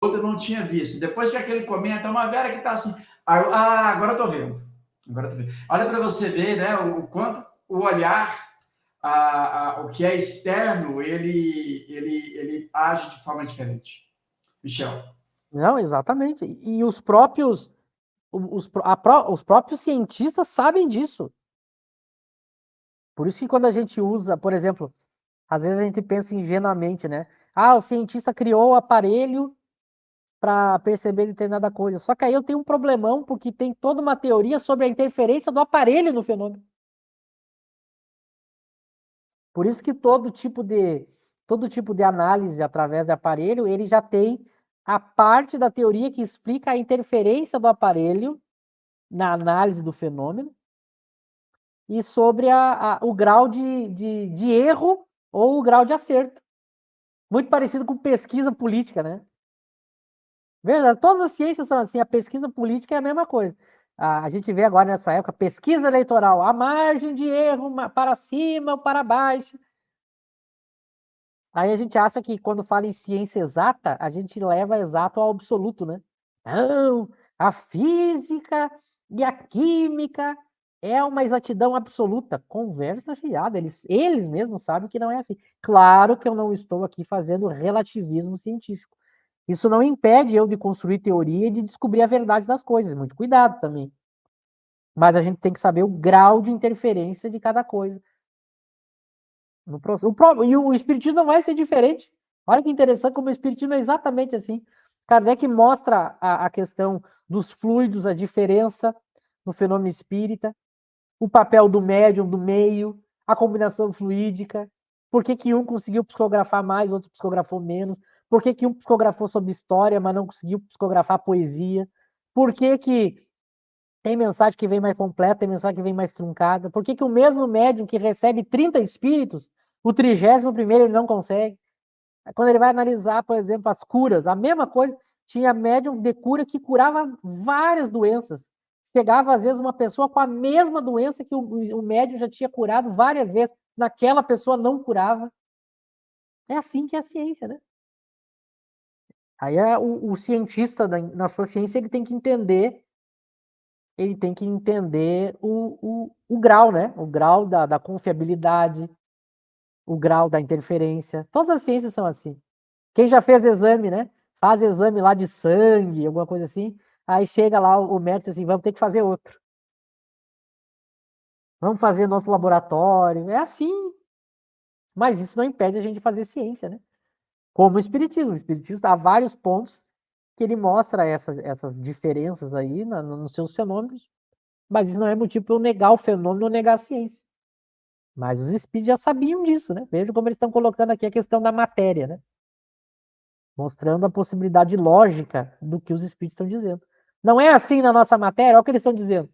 outro não tinha visto. Depois que aquele comenta, uma Vera que está assim, agora eu estou vendo. Agora eu tô vendo. Olha para você ver, né, o quanto o olhar, o que é externo, ele age de forma diferente. Michel. Não, exatamente. E os próprios, os próprios cientistas sabem disso. Por isso que quando a gente usa, por exemplo, às vezes a gente pensa ingenuamente, né? Ah, o cientista criou o aparelho para perceber determinada coisa. Só que aí eu tenho um problemão, porque tem toda uma teoria sobre a interferência do aparelho no fenômeno. Por isso que todo tipo de análise através de aparelho, ele já tem a parte da teoria que explica a interferência do aparelho na análise do fenômeno e sobre o grau de erro ou o grau de acerto. Muito parecido com pesquisa política, né? Veja, todas as ciências são assim, a pesquisa política é a mesma coisa. A gente vê agora nessa época, pesquisa eleitoral, a margem de erro para cima ou para baixo. Aí a gente acha que quando fala em ciência exata, a gente leva exato ao absoluto, né? Não, a física e a química é uma exatidão absoluta. Conversa fiada, eles mesmos sabem que não é assim. Claro que eu não estou aqui fazendo relativismo científico. Isso não impede eu de construir teoria e de descobrir a verdade das coisas. Muito cuidado também. Mas a gente tem que saber o grau de interferência de cada coisa no processo. E o espiritismo não vai ser diferente. Olha que interessante como o espiritismo é exatamente assim. Kardec mostra a questão dos fluidos, a diferença no fenômeno espírita, o papel do médium, do meio, a combinação fluídica, por que, que um conseguiu psicografar mais, outro psicografou menos, por que, que um psicografou sobre história, mas não conseguiu psicografar poesia, por que, que tem mensagem que vem mais completa, tem mensagem que vem mais truncada, por que, que o mesmo médium que recebe 30 espíritos, o 31º ele não consegue? Quando ele vai analisar, por exemplo, as curas, a mesma coisa, tinha médium de cura que curava várias doenças. Chegava, às vezes, uma pessoa com a mesma doença que o médium já tinha curado várias vezes, naquela pessoa não curava. É assim que é a ciência, né? Aí o cientista, na sua ciência, ele tem que entender o grau, né? O grau da confiabilidade, o grau da interferência. Todas as ciências são assim. Quem já fez exame, né? Faz exame lá de sangue, alguma coisa assim. Aí chega lá o médico assim, vamos ter que fazer outro. Vamos fazer no outro laboratório. É assim. Mas isso não impede a gente de fazer ciência, né? Como o espiritismo. O espiritismo há vários pontos que ele mostra essas diferenças aí nos seus fenômenos. Mas isso não é motivo para eu negar o fenômeno ou negar a ciência. Mas os espíritos já sabiam disso, né? Veja como eles estão colocando aqui a questão da matéria, né? Mostrando a possibilidade lógica do que os espíritos estão dizendo. Não é assim na nossa matéria, olha o que eles estão dizendo.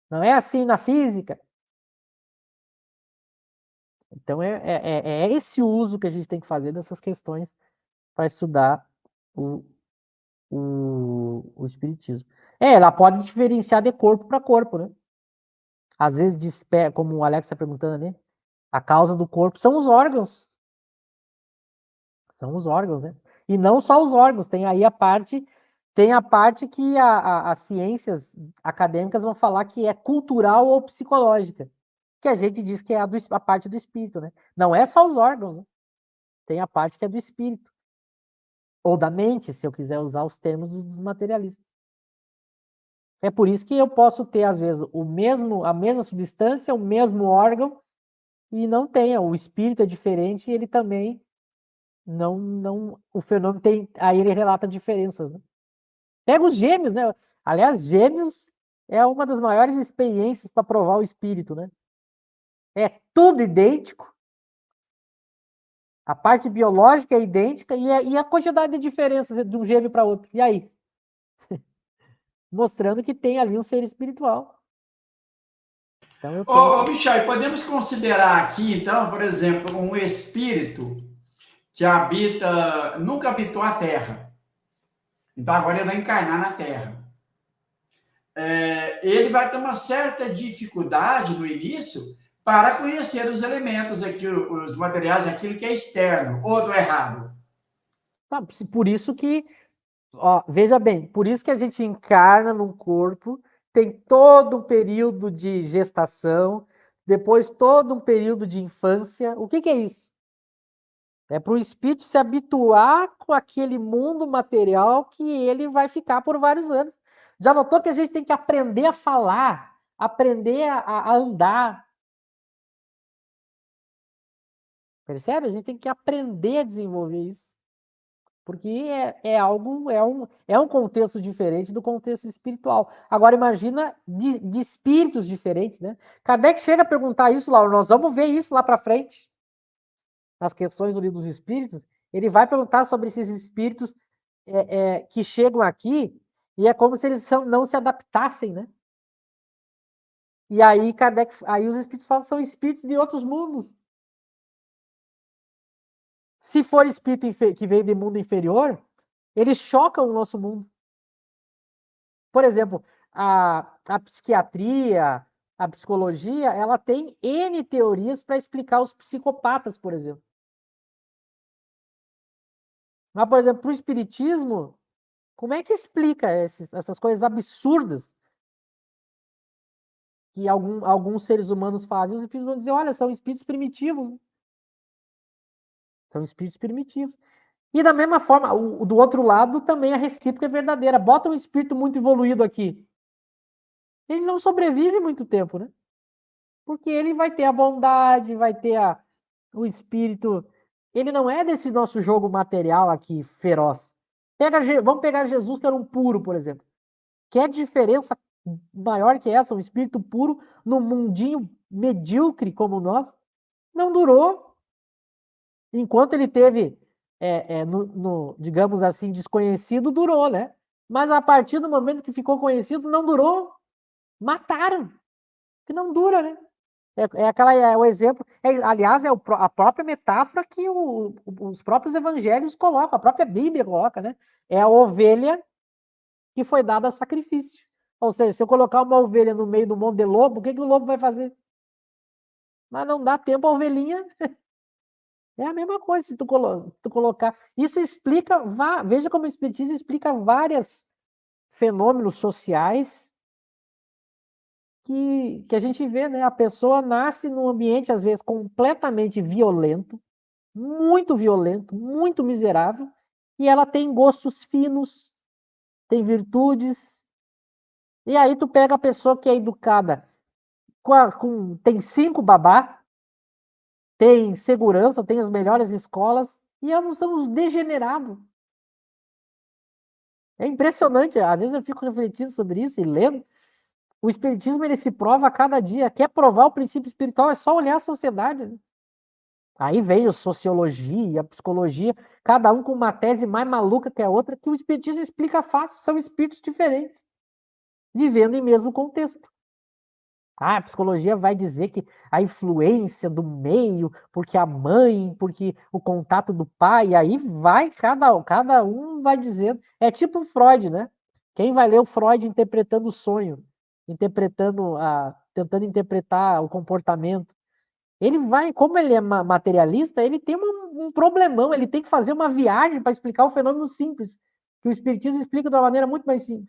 Não é assim na física. Então é esse uso que a gente tem que fazer dessas questões para estudar o, o espiritismo. Ela pode diferenciar de corpo para corpo, né? Às vezes, como o Alex está perguntando, né? A causa do corpo são os órgãos. São os órgãos, né? E não só os órgãos, tem a parte que as ciências acadêmicas vão falar que é cultural ou psicológica, que a gente diz que é a parte do espírito, né? Não é só os órgãos, né? Tem a parte que é do espírito, ou da mente, se eu quiser usar os termos dos materialistas. É por isso que eu posso ter, às vezes, a mesma substância, o mesmo órgão, e não tenha. O espírito é diferente e ele também o fenômeno tem, aí ele relata diferenças, né? Pega os gêmeos, né? Aliás, gêmeos é uma das maiores experiências para provar o espírito, né? É tudo idêntico, a parte biológica é idêntica e a quantidade de diferenças de um gêmeo para outro. E aí? Mostrando que tem ali um ser espiritual. Então eu tenho Ô, que. Michel, podemos considerar aqui, então, por exemplo, um espírito que nunca habitou a Terra. Então agora ele vai encarnar na Terra. Ele vai ter uma certa dificuldade no início para conhecer os elementos, aqui, os materiais, aquilo que é externo, ou do errado. Por isso que Ó, veja bem, por isso que a gente encarna num corpo, tem todo um período de gestação, depois todo um período de infância. O que que é isso? É para o espírito se habituar com aquele mundo material que ele vai ficar por vários anos. Já notou que a gente tem que aprender a falar, aprender a andar? Percebe? A gente tem que aprender a desenvolver isso. Porque é algo, é um contexto diferente do contexto espiritual. Agora, imagina de espíritos diferentes, né? Kardec chega a perguntar isso, Laura, nós vamos ver isso lá para frente, nas questões do Livro dos Espíritos. Ele vai perguntar sobre esses espíritos que chegam aqui, e é como se eles não se adaptassem, né? E aí, aí os espíritos falam que são espíritos de outros mundos. Se for espírito que vem de mundo inferior, eles chocam o nosso mundo. Por exemplo, a psiquiatria, a psicologia, ela tem N teorias para explicar os psicopatas, por exemplo. Mas, por exemplo, para o espiritismo, como é que explica essas coisas absurdas que alguns seres humanos fazem? Os espíritos vão dizer, olha, são espíritos primitivos. São espíritos primitivos. E da mesma forma, do outro lado, também a recíproca é verdadeira. Bota um espírito muito evoluído aqui. Ele não sobrevive muito tempo, né? Porque ele vai ter a bondade, vai ter o espírito. Ele não é desse nosso jogo material aqui, feroz. Vamos pegar Jesus, que era um puro, por exemplo. Que diferença maior que essa? Um espírito puro num mundinho medíocre como nós? Não durou. Enquanto ele teve, digamos assim, desconhecido, durou, né? Mas a partir do momento que ficou conhecido, não durou. Mataram. Que não dura, né? O exemplo. Aliás, a própria metáfora que os próprios evangelhos colocam, a própria Bíblia coloca, né? É a ovelha que foi dada a sacrifício. Ou seja, se eu colocar uma ovelha no meio do monte de lobo, o que o lobo vai fazer? Mas não dá tempo a ovelhinha. É a mesma coisa se tu colocar. Isso explica, veja como o Espiritismo explica vários fenômenos sociais que a gente vê, né? A pessoa nasce num ambiente, às vezes, completamente violento, muito miserável, e ela tem gostos finos, tem virtudes. E aí tu pega a pessoa que é educada, tem 5 babá, tem segurança, tem as melhores escolas, e somos degenerados. É impressionante, às vezes eu fico refletindo sobre isso e lendo. O espiritismo ele se prova a cada dia. Quer provar o princípio espiritual, é só olhar a sociedade, né? Aí veio sociologia, psicologia, cada um com uma tese mais maluca que a outra, que o espiritismo explica fácil, são espíritos diferentes, vivendo em mesmo contexto. A psicologia vai dizer que a influência do meio, porque a mãe, porque o contato do pai, aí vai, cada um vai dizendo. É tipo Freud, né? Quem vai ler o Freud interpretando o sonho, tentando interpretar o comportamento. Ele vai, como ele é materialista, ele tem um problemão, ele tem que fazer uma viagem para explicar o fenômeno simples, que o espiritismo explica de uma maneira muito mais simples.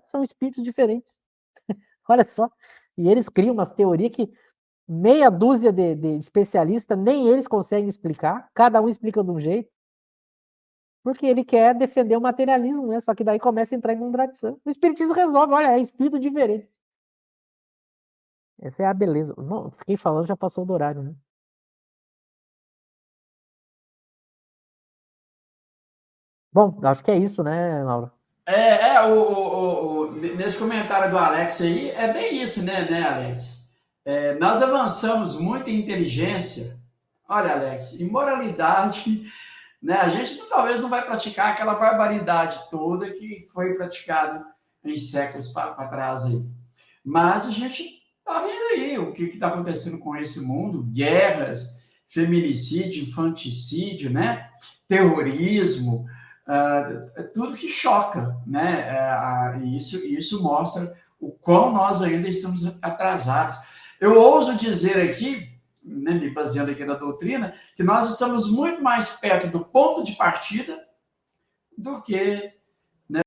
São espíritos diferentes. Olha só. E eles criam umas teorias que meia dúzia de especialistas, nem eles conseguem explicar, cada um explica de um jeito, porque ele quer defender o materialismo, né? Só que daí começa a entrar em contradição. O espiritismo resolve, olha, é espírito diferente. Essa é a beleza. Não, fiquei falando, já passou do horário, né? Bom, acho que é isso, né, Laura? Nesse comentário do Alex aí, é bem isso, né, Alex? Nós avançamos muito em inteligência. Olha, Alex, em moralidade, né, a gente talvez não vai praticar aquela barbaridade toda que foi praticada em séculos para trás aí. Mas a gente está vendo aí o que está acontecendo com esse mundo, guerras, feminicídio, infanticídio, né? Terrorismo, tudo que choca, né? Isso mostra o quão nós ainda estamos atrasados. Eu ouso dizer aqui, né, me baseando aqui na doutrina, que nós estamos muito mais perto do ponto de partida do que